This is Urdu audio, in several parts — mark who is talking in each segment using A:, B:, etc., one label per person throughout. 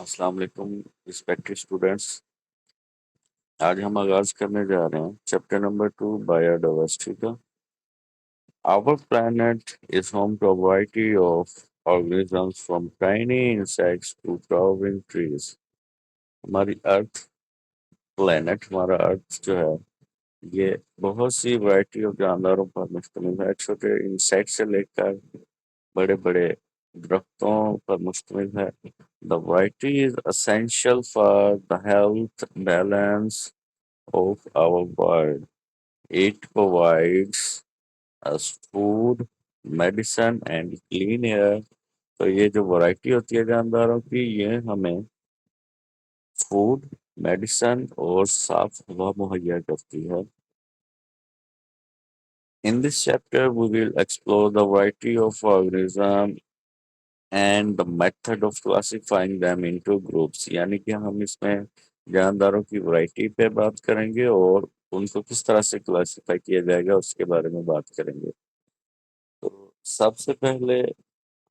A: السلام علیکم رسپیکٹڈ اسٹوڈینٹس. آج ہم آغاز کرنے جا رہے ہیں چیپٹر نمبر 2 بایوڈائورسٹی کا. Our planet is home to a variety of organisms from tiny insects to towering trees. ہماری ارتھ پلانٹ ہمارا ارتھ جو ہے یہ بہت سی ورائٹی آف جانداروں پر مشتمل ہے. چھوٹے انسیکٹ سے لے کر بڑے بڑے درختوں پر مشتمل ہے. The variety is essential for the health balance of our world. It provides us food, medicine and clean air. تو یہ جو ورائٹی ہوتی ہے جانداروں کی یہ ہمیں فوڈ، میڈیسن اور صاف ہوا مہیا کرتی ہے. In this chapter, we will explore the variety of organisms and the method of classifying them into groups. یعنی کہ ہم اس میں جانداروں کی ورائٹی پہ بات کریں گے اور ان کو کس طرح سے کلاسیفائی کیا جائے گا اس کے بارے میں بات کریں گے. تو سب سے پہلے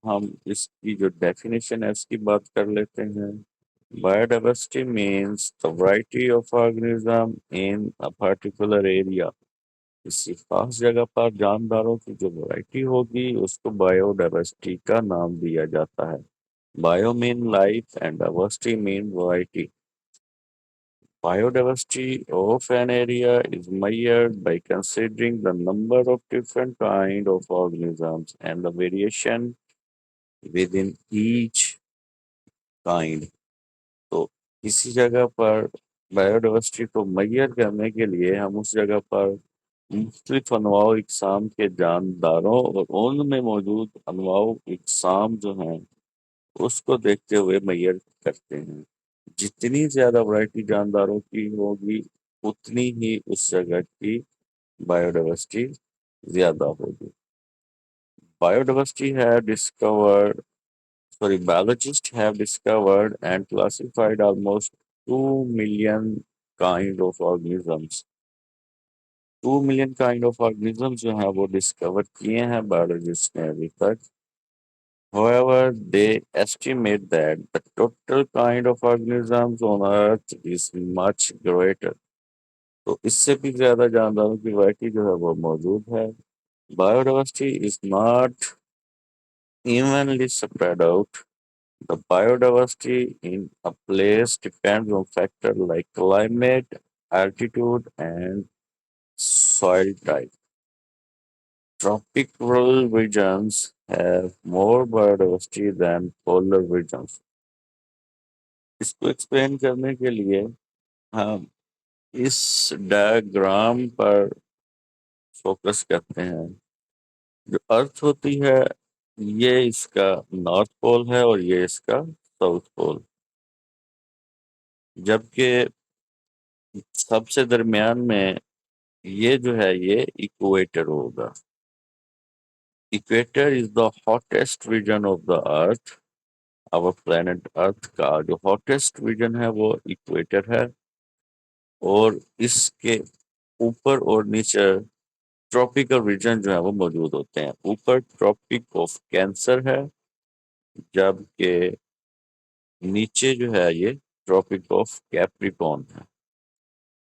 A: ہم اس کی جو ڈیفینیشن ہے اس کی بات کر لیتے ہیں. Biodiversity means the variety of organism in a particular area. کسی خاص جگہ پر جانداروں کی جو ورائٹی ہوگی اس کو بایو ڈائورسٹی کا نام دیا جاتا ہے. Bio mean life and diversity mean variety. Biodiversity of an area is measured by considering the number of different kind of organisms and the variation within each kind. تو کسی جگہ پر بایوڈائورسٹی کو میئر کرنے کے لیے ہم اس جگہ پر مختلف انواع و اقسام کے جانداروں اور ان میں موجود انواع و اقسام جو ہیں اس کو دیکھتے ہوئے میئر کرتے ہیں. جتنی زیادہ ورائٹی جانداروں کی ہوگی اتنی ہی اس جگہ کی بایوڈائورسٹی زیادہ ہوگی. Biologists have discovered and classified almost 2 million kind of organisms. 2 million kind of organisms جو ہیں وہ ڈسکور کیے ہیں biologists نے ابھی تک. However, they estimate that the total kind of organisms on Earth is much greater. تو اس سے بھی زیادہ جانداروں کی ورائٹی جو ہے وہ موجود ہے. Biodiversity is not evenly spread out. The biodiversity in a place depends on factors like climate, altitude, and soil type. Tropical regions have more biodiversity than polar regions. اس کو ایکسپلین کرنے کے لیے ہم اس ڈائیگرام پر فوکس کرتے ہیں. جو ارتھ ہوتی ہے یہ اس کا نارتھ پول ہے اور یہ اس کا ساؤتھ پول، جبکہ سب سے درمیان میں یہ جو ہے یہ ایکویٹر ہوگا. Equator is the hottest region of the earth. اور پلانٹ ارتھ کا جو ہاٹیسٹ ریجن ہے وہ ایکویٹر ہے اور اس کے اوپر اور نیچے ٹراپیکل ریجن جو ہے وہ موجود ہوتے ہیں. اوپر ٹراپک آف کینسر ہے جبکہ نیچے جو ہے یہ ٹراپک آف کیپریکون ہے.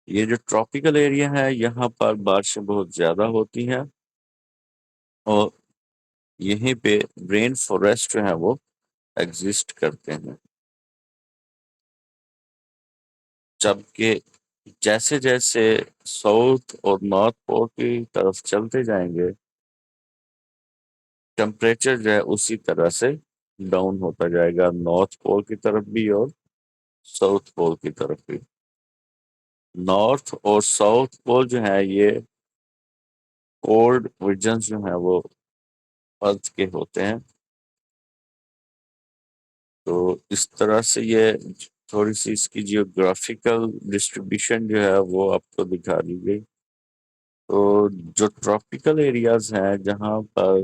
A: یہ جو ٹراپیکل ایریا ہے یہاں پر بارشیں بہت زیادہ ہوتی ہیں اور یہیں پہ رین فوریسٹ جو ہے وہ ایگزسٹ کرتے ہیں. جبکہ جیسے جیسے ساؤتھ اور نارتھ پول کی طرف چلتے جائیں گے ٹمپریچر جو ہے اسی طرح سے ڈاؤن ہوتا جائے گا، نارتھ پول کی طرف بھی اور ساؤتھ پول کی طرف بھی. نارتھ اور ساؤتھ پول جو ہے یہ کولڈ ریجنز جو ہیں وہ ارتھ کے ہوتے ہیں. تو اس طرح سے یہ تھوڑی سی اس کی جیوگرافیکل ڈسٹریبیوشن جو ہے وہ آپ کو دکھا دی گئی. تو جو ٹراپیکل ایریاز ہیں جہاں پر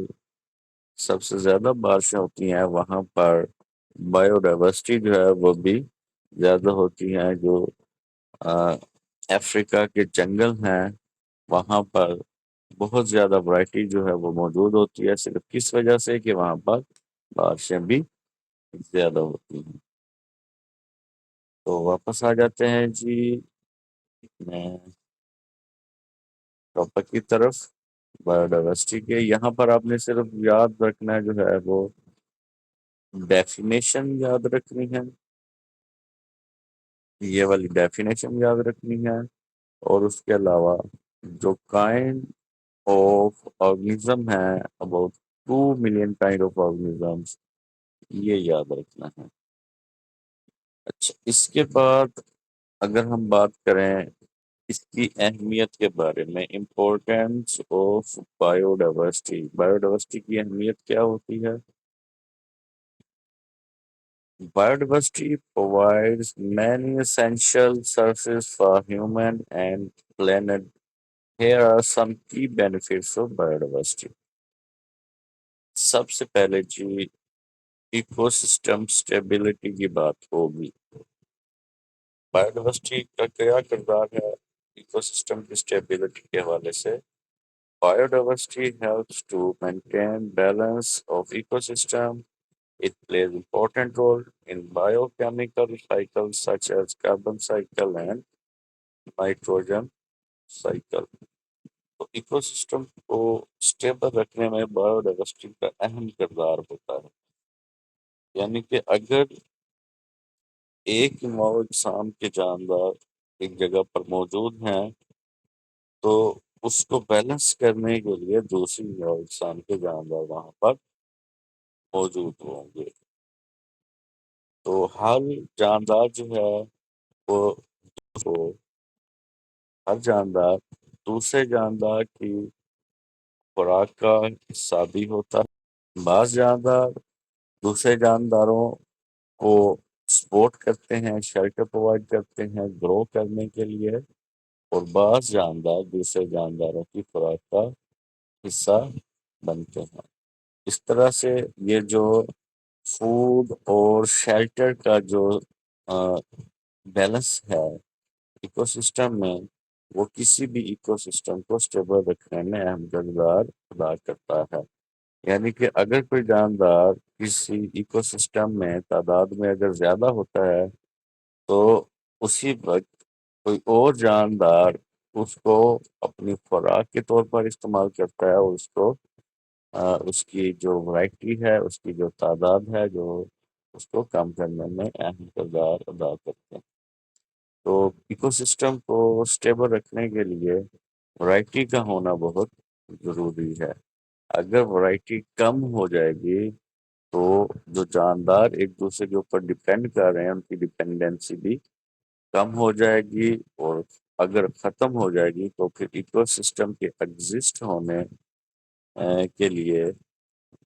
A: سب سے زیادہ بارشیں ہوتی ہیں وہاں پر بایو ڈائورسٹی جو ہے وہ بھی زیادہ ہوتی ہیں. جو افریقہ کے جنگل ہیں وہاں پر بہت زیادہ ورائٹی جو ہے وہ موجود ہوتی ہے، صرف کس وجہ سے کہ وہاں پر بارشیں بھی زیادہ ہوتی ہیں. تو واپس آ جاتے ہیں جی میں ٹاپک کی طرف، بایو ڈائیورسٹی کے۔ یہاں پر آپ نے صرف یاد رکھنا ہے جو ہے وہ ڈیفینیشن یاد رکھنی ہے، یہ والی ڈیفینیشن یاد رکھنی ہے، اور اس کے علاوہ جو کائنڈ آف آرگنزم ہے، about 2 million kind of organisms, یہ یاد رکھنا ہے۔ اچھا، اس کے بعد اگر ہم بات کریں اس کی اہمیت کے بارے میں، importance of bio diversity, bio diversity کی اہمیت کیا ہوتی ہے؟ Biodiversity provides many essential services for human and planet. Here are some key benefits of biodiversity. سب سے پہلے جی ایکو سسٹم سٹیبلٹی کی بات ہوگی۔ بایوڈائیورسٹی کا کیا کردار ہے ایکو سسٹم کی سٹیبلٹی کے حوالے سے؟ Biodiversity helps to maintain balance of ecosystem. It plays important role in biochemical cycles such as carbon cycle and nitrogen cycle. تو ایکو سسٹم کو اسٹیبل رکھنے میں بایو ڈائیورسٹی کا اہم کردار ہوتا ہے، یعنی کہ اگر ایک نوع اقسام کے جاندار ایک جگہ پر موجود ہیں تو اس کو بیلنس کرنے کے لیے دوسری نوع اقسام کے جاندار وہاں پر موجود ہوں گے۔ تو ہر جاندار جو ہے وہ ہر جاندار دوسرے جاندار کی خوراک کا حصہ بھی ہوتا ہے۔ بعض جاندار دوسرے جانداروں کو سپورٹ کرتے ہیں، شیلٹر پرووائڈ کرتے ہیں گرو کرنے کے لیے، اور بعض جاندار دوسرے جانداروں کی خوراک کا حصہ بنتے ہیں۔ اس طرح سے یہ جو فوڈ اور شیلٹر کا جو بیلنس ہے ایکو سسٹم میں، وہ کسی بھی ایکو سسٹم کو اسٹیبل رکھنے میں اہم کردار ادا کرتا ہے۔ یعنی کہ اگر کوئی جاندار کسی ایکو سسٹم میں تعداد میں اگر زیادہ ہوتا ہے تو اسی وقت کوئی اور جاندار اس کو اپنی خوراک کے طور پر استعمال کرتا ہے، اور اس کو اس کی جو ورائٹی ہے، اس کی جو تعداد ہے، جو اس کو کم کرنے میں اہم کردار ادا کرتے ہیں۔ تو ایکو سسٹم کو اسٹیبل رکھنے کے لیے ورائٹی کا ہونا بہت ضروری ہے۔ اگر ورائٹی کم ہو جائے گی تو جو جاندار ایک دوسرے کے اوپر ڈپینڈ کر رہے ہیں ان کی ڈپینڈنسی بھی کم ہو جائے گی، اور اگر ختم ہو جائے گی تو پھر ایکو سسٹم کے ایگزسٹ ہونے کے لیے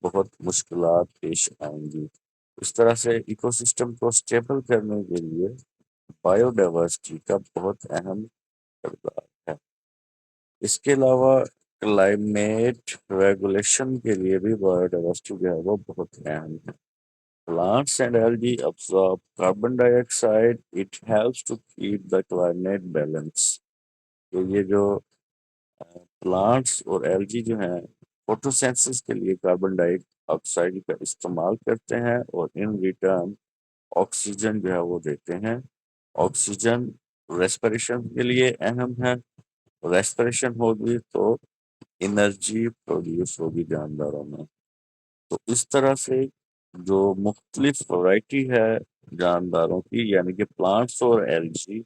A: بہت مشکلات پیش آئیں گی۔ اس طرح سے ایکو سسٹم کو اسٹیبل کرنے کے لیے بایو ڈائیورسٹی کا بہت اہم کردار ہے۔ اس کے علاوہ کلائمیٹ ریگولیشن کے لیے بھی بایو ڈائیورسٹی جو ہے وہ بہت اہم ہے۔ Plants and algae absorb carbon dioxide. It helps to keep the climate balance. تو یہ جو پلانٹس اور ایلجی جو ہیں فوٹوسینسس کے لیے کاربن ڈائی آکسائڈ کا استعمال کرتے ہیں، اور ان ریٹرن آکسیجن جو ہے وہ دیتے ہیں۔ آکسیجن ریسپریشن کے لیے اہم ہے، ریسپریشن ہوگی تو انرجی پروڈیوس ہوگی جانداروں میں۔ تو اس طرح سے جو مختلف ورائٹی ہے جانداروں کی، یعنی کہ پلانٹس اور ایلجی،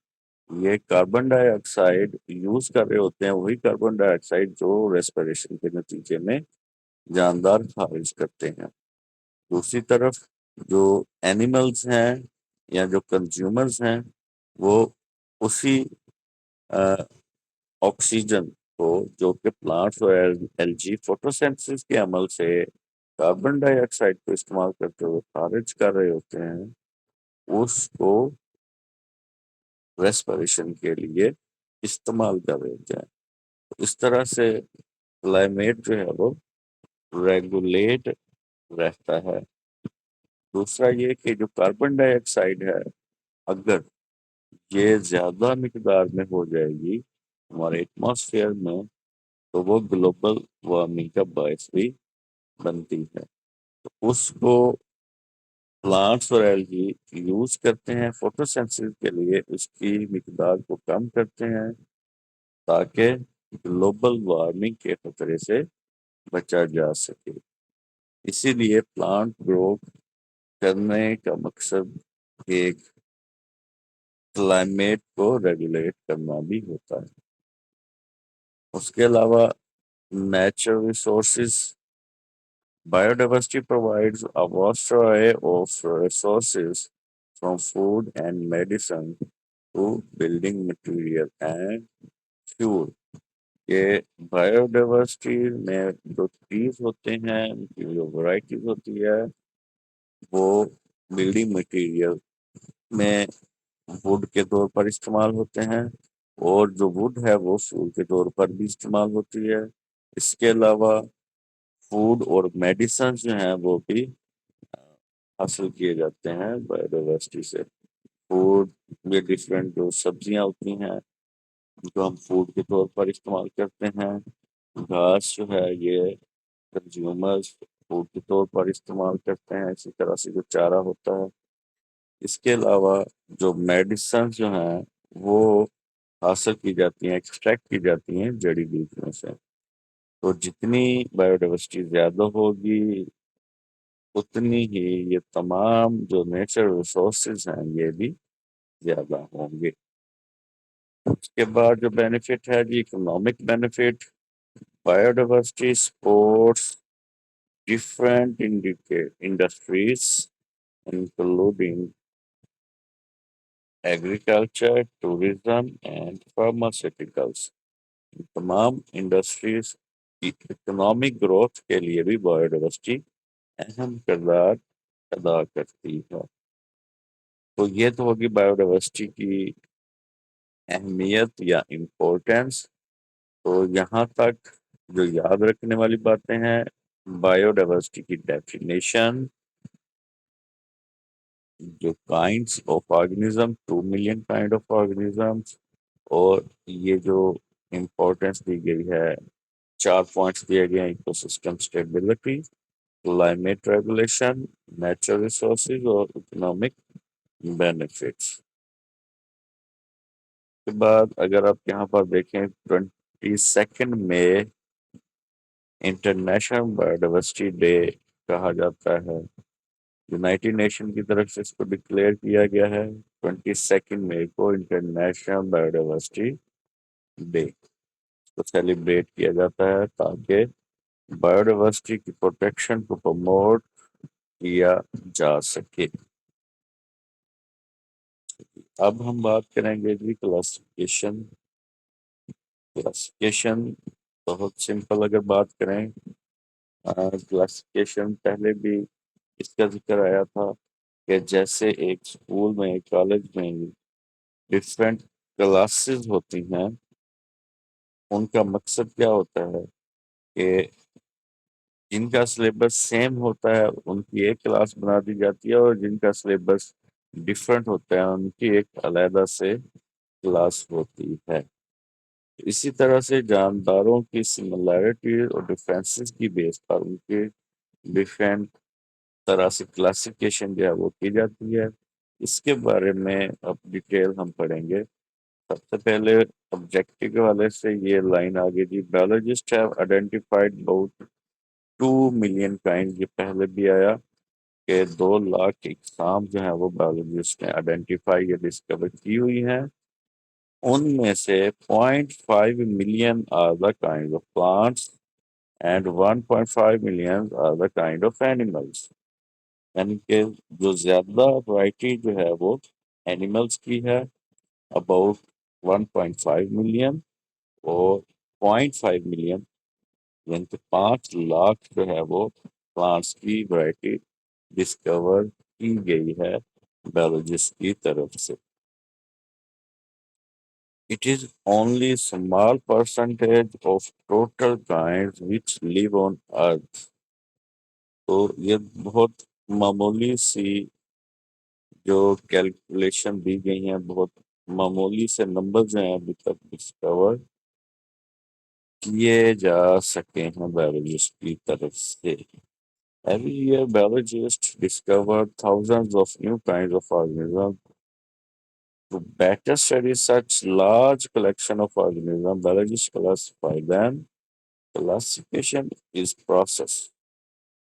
A: یہ کاربن ڈائی آکسائڈ یوز کر رہے ہوتے ہیں، وہی کاربن ڈائی آکسائڈ جو ریسپریشن کے نتیجے میں جاندار خارج کرتے ہیں۔ دوسری طرف جو اینیملز ہیں یا جو کنزیومرز ہیں وہ اسی آکسیجن کو جو کہ پلانٹس اور ایلجی فوٹوسینتھسس کے عمل سے کاربن ڈائی آکسائڈ کو استعمال کرتے ہوئے خارج کر رہے ہوتے ہیں، اس کو ریسپریشن کے لیے استعمال کر رہے ہوتے ہیں۔ اس طرح سے کلائمیٹ جو ہے وہ ریگولیٹ رہتا ہے۔ دوسرا یہ کہ جو کاربن ڈائی آکسائڈ ہے اگر یہ زیادہ مقدار میں ہو جائے گی ہمارے ایٹماسفیئر میں تو وہ گلوبل وارمنگ کا باعث بھی بنتی ہے۔ تو اس کو پلانٹس اور ایلگی یوز کرتے ہیں فوٹوسینتھسس کے لیے، اس کی مقدار کو کم کرتے ہیں تاکہ گلوبل وارمنگ کے خطرے سے بچا جا سکے۔ اسی لیے پلانٹ گرو کرنے کا مقصد ایک کلائمیٹ کو ریگولیٹ کرنا بھی ہوتا ہے۔ اس کے علاوہ natural resources, biodiversity provides a vast array of resources from food and medicine to building material and fuel۔ یہ بایوڈائیورسٹی میں جو ٹریز ہوتے ہیں، ان کی جو ورائٹیز ہوتی ہے، وہ بلڈنگ مٹیریل میں ووڈ کے طور پر استعمال ہوتے ہیں، اور جو ووڈ ہے وہ فیول کے طور پر بھی استعمال ہوتی ہے۔ اس کے علاوہ فوڈ اور میڈیسنز جو ہیں وہ بھی حاصل کیے جاتے ہیں بایوڈائیورسٹی سے۔ فوڈ میں ڈفرینٹ جو سبزیاں ہوتی ہیں جو ہم فوڈ کے طور پر استعمال کرتے ہیں، گھاس جو ہے یہ کنزیومرز فوڈ کے طور پر استعمال کرتے ہیں، اسی طرح سے جو چارہ ہوتا ہے۔ اس کے علاوہ جو میڈیسن جو ہیں وہ حاصل کی جاتی ہیں، ایکسٹریکٹ کی جاتی ہیں جڑی بوٹیوں سے۔ تو جتنی بایوڈائیورسٹی زیادہ ہوگی اتنی ہی یہ تمام جو نیچرل ریسورسز ہیں یہ بھی زیادہ ہوں گے۔ اس کے بعد جو بینیفٹ ہے جی economic benefit, biodiversity supports different industries including agriculture, tourism and pharmaceuticals. تمام انڈسٹریز کی اکنامک گروتھ کے لیے بھی بایوڈائیورسٹی اہم کردار ادا کرتی ہے۔ تو یہ تو ہوگی بایوڈائیورسٹی کی اہمیت یا امپورٹینس۔ تو یہاں تک جو یاد رکھنے والی باتیں ہیں، بایوڈائیورسٹی کی ڈیفینیشن، جو kinds of organism 2 million kind of organisms, اور یہ جو امپورٹینس دی گئی ہے، 4 پوائنٹس دیے گئے ہیں: ecosystem stability, climate regulation, natural resources اور اکنامک بینیفٹس۔ کے بعد اگر آپ یہاں پر دیکھیں 22 مئی انٹرنیشنل بایوڈائیورسٹی ڈے کہا جاتا ہے۔ یونائٹڈ نیشن کی طرف سے اس کو ڈکلیئر کیا گیا ہے 22 مئی کو انٹرنیشنل بایوڈائیورسٹی ڈے کو سیلیبریٹ کیا جاتا ہے تاکہ بایوڈائیورسٹی کی پروٹیکشن کو پروموٹ کیا جا سکے۔ اب ہم بات کریں گے جی کلاسیفیکیشن۔ کلاسیفیکیشن بہت سمپل اگر بات کریں، کلاسیفیکیشن پہلے بھی اس کا ذکر آیا تھا کہ جیسے ایک اسکول میں، ایک کالج میں ڈفرینٹ کلاسز ہوتی ہیں، ان کا مقصد کیا ہوتا ہے کہ جن کا سلیبس سیم ہوتا ہے ان کی ایک کلاس بنا دی جاتی ہے، اور جن کا سلیبس ڈفرینٹ ہوتا ہے ان کی ایک علیحدہ سے کلاس ہوتی ہے۔ اسی طرح سے جانداروں کی سملیرٹی اور ڈفرینسز کی بیس پر ان کے ڈفرینٹ طرح سے کلاسیفیکیشن جو ہے وہ کی جاتی ہے۔ اس کے بارے میں اب ڈیٹیل ہم پڑھیں گے۔ سب سے پہلے آبجیکٹو کے حوالے سے یہ لائن آگے جی، biologists have identified about 2 million kind, یہ پہلے بھی آیا کہ 2 لاکھ اقسام جو ہیں وہ biologists نے آئیڈینٹیفائی یا ڈسکور کی ہوئی ہیں۔ ان میں سے 0.5 million are the kind of plants and 1.5 million are the kind of animals۔ یعنی کہ جو زیادہ ورائٹی جو ہے وہ اینیملز کی ہے، اباؤٹ 1.5 ملین، اور 0.5 ملین یعنی کہ 5 لاکھ جو ہے وہ پلانٹس کی ورائٹی ڈسکور کی گئی ہے بایولوجسٹ کی طرف سے۔ It is only small percentage of total kinds which live on earth۔ تو یہ بہت معمولی سی جو کیلکولیشن دی گئی ہیں، بہت معمولی سے نمبرز ہیں ابھی تک ڈسکور کیے جا سکے ہیں بایولوجسٹ کی طرف سے۔ Every year, biologists discover thousands of new kinds of organisms. To better study such large collection of organisms, biologists classify them. Classification is process.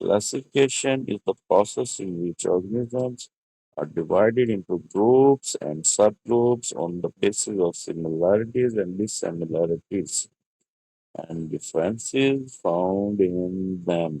A: Classification is the process in which organisms are divided into groups and subgroups on the basis of similarities and dissimilarities and differences found in them.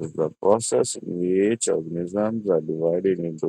A: is the process in which organisms are divided into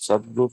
A: subgroup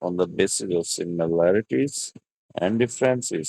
A: on the basis of similarities and differences.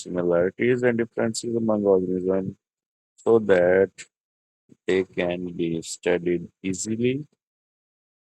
A: similarities and differences among organisms so that they can be studied easily.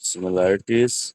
A: similarities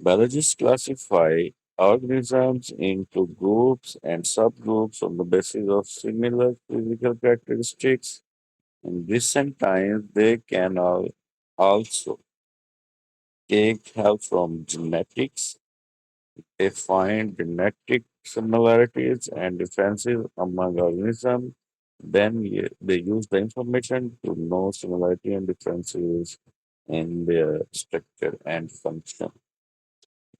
A: Biologists classify organisms into groups and subgroups on the basis of similar physical characteristics. In recent times, they can also take help from genetics. They find genetic similarities and differences among organisms. Then they use the information to know similarity and differences in their structure and function.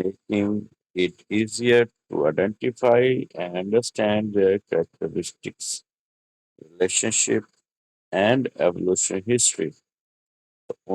A: making it easier to identify and understand their characteristics, relationship, and evolution history.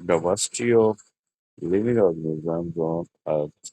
A: diversity of living organisms on Earth।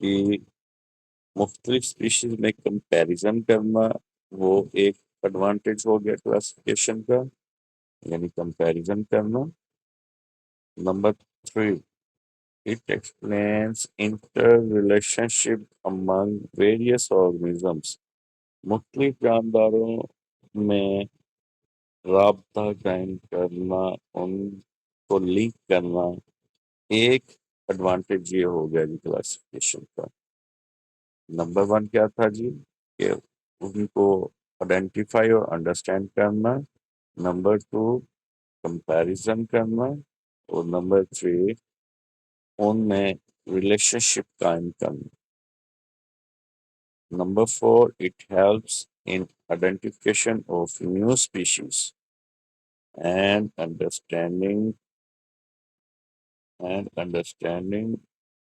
A: کہ مختلف اسپیشیز میں کمپیریزن کرنا وہ ایک ایڈوانٹیج ہو گیا کلاسیفیکیشن کا، یعنی کمپیریزن کرنا۔ Number 3، it explains interrelationship among various organisms۔ مختلف جانداروں میں رابطہ قائم کرنا، ان کو لنک کرنا ایک ایڈوانٹیج یہ ہو گیا جی کلاسیفیکیشن کا۔ نمبر 1 کیا تھا جی؟ کہ ان کو آئیڈینٹیفائی اور انڈرسٹینڈ کرنا۔ نمبر 2 کمپیریزن کرنا، اور نمبر 3 ان میں ریلیشن شپ قائم کرنا۔ Number 4 it helps in identification of new species and understanding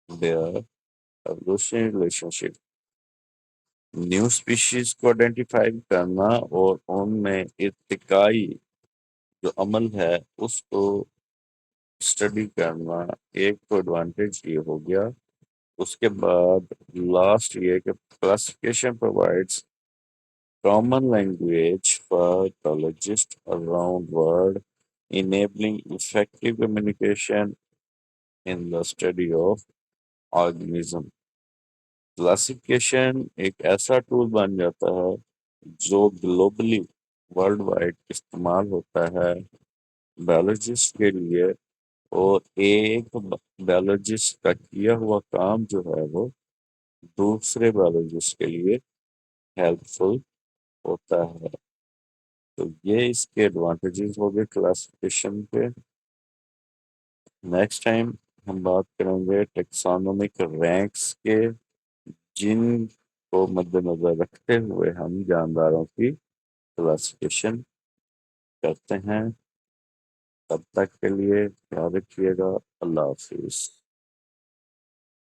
A: their evolutionary relationship۔ New species کو آئیڈینٹیفائی کرنا اور ان میں ارتقائی جو عمل ہے اس کو اسٹڈی کرنا ایک تو ایڈوانٹیج یہ ہو گیا۔ اس کے بعد لاسٹ یہ کہ classification provides common language for biologists around world, enabling effective communication in the study of organism۔ Classification ایک ایسا ٹول بن جاتا ہے جو گلوبلی ورلڈ وائڈ استعمال ہوتا ہے بایولوجسٹ کے لیے، اور ایک بایولوجسٹ کا کیا ہوا کام جو ہے وہ دوسرے بایولوجسٹ کے لیے ہیلپ فل ہوتا ہے۔ تو یہ اس کے ایڈوانٹیجز ہو گئے کلاسیفیکیشن کے۔ نیکسٹ ٹائم ہم بات کریں گے ٹیکسانومک رینکس کے، جن کو مد نظر رکھتے ہوئے ہم جانداروں کی کلاسیفیکیشن کرتے ہیں۔ تب تک کے لیے خیال رکھیے گا۔ اللہ حافظ۔